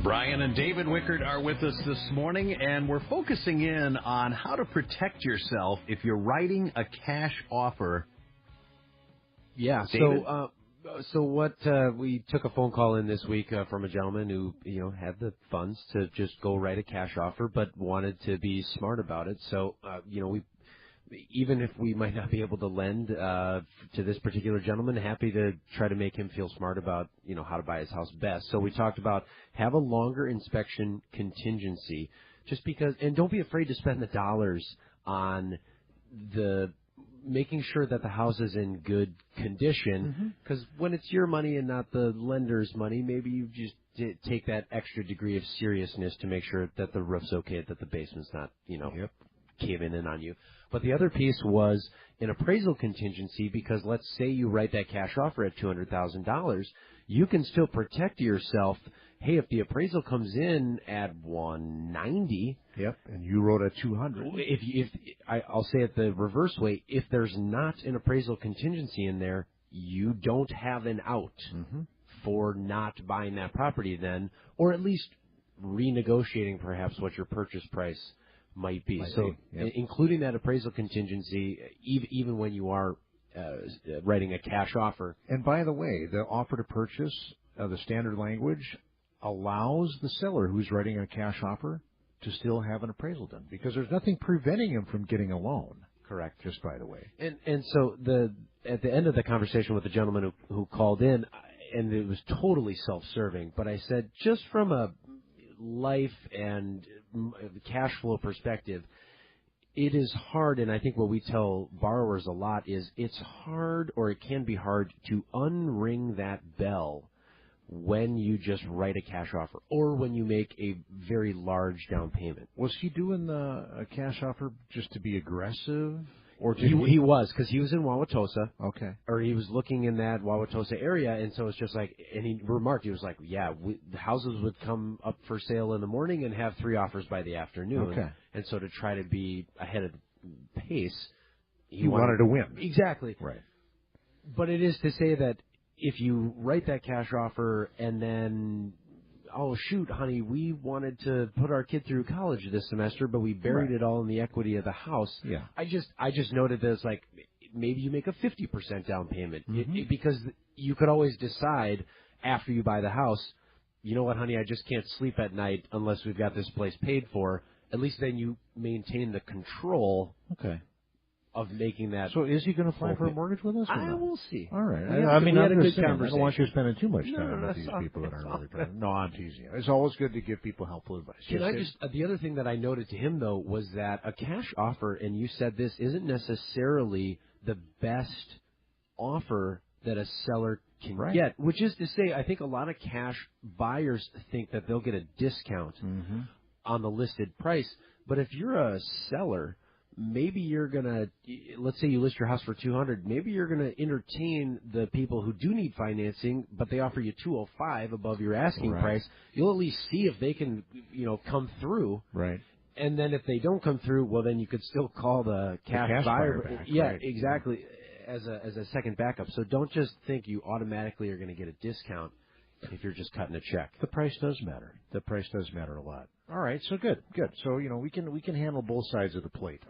Brian and David Wickert are with us this morning, and we're focusing in on how to protect yourself if you're writing a cash offer. Yeah, David? so what we took a phone call in this week from a gentleman who, had the funds to just go write a cash offer, but wanted to be smart about it. So, we even if we might not be able to lend to this particular gentleman, happy to try to make him feel smart about, how to buy his house best. So we talked about have a longer inspection contingency just because, and don't be afraid to spend the dollars on the making sure that the house is in good condition, because when it's your money and not the lender's money, maybe you just take that extra degree of seriousness to make sure that the roof's okay, that the basement's not, caving in on you. But the other piece was an appraisal contingency, because let's say you write that cash offer at $200,000, you can still protect yourself. Hey, if the appraisal comes in at 190, and you wrote at 200. I'll say it the reverse way, if there's not an appraisal contingency in there, you don't have an out for not buying that property then, or at least renegotiating perhaps what your purchase price might be. Including that appraisal contingency, even when you are writing a cash offer. And by the way, the offer to purchase, the standard language, allows the seller who's writing a cash offer to still have an appraisal done, because there's nothing preventing him from getting a loan. Correct. Just by the way. And so at the end of the conversation with the gentleman who called in, and it was totally self-serving, but I said, just from a life and cash flow perspective, it is hard, and I think what we tell borrowers a lot is it's hard, or it can be hard, to unring that bell when you just write a cash offer or when you make a very large down payment. Was he doing a cash offer just to be aggressive? Or he was, because he was in Wauwatosa. Okay. Or he was looking in that Wauwatosa area, and so it's just like, and he remarked, he was like, the houses would come up for sale in the morning and have 3 offers by the afternoon. Okay. And so to try to be ahead of the pace, he wanted to win. Exactly. Right. But it is to say that if you write that cash offer and then, oh, shoot, honey, we wanted to put our kid through college this semester, but we buried it all in the equity of the house. Yeah. I just noted this, like, maybe you make a 50% down payment, because you could always decide after you buy the house, you know what, honey, I just can't sleep at night unless we've got this place paid for. At least then you maintain the control of making that. So is he going to apply for a mortgage with us? I will see. All right. We had a good conversation. I don't want you spending too much time No, with these that's people that all aren't really right. No, I'm teasing you. It's always good to give people helpful advice. The other thing that I noted to him, though, was that a cash offer, and you said this, isn't necessarily the best offer that a seller can get, which is to say, I think a lot of cash buyers think that they'll get a discount on the listed price. But if you're a seller, maybe you're going to, let's say you list your house for $200, maybe you're going to entertain the people who do need financing, but they offer you $205 above your asking price. You'll at least see if they can, come through. Right. And then if they don't come through, well, then you could still call the cash buyer back. Yeah, exactly, as a second backup. So don't just think you automatically are going to get a discount if you're just cutting a check. The price does matter. The price does matter a lot. All right, so good. So, we can handle both sides of the plate.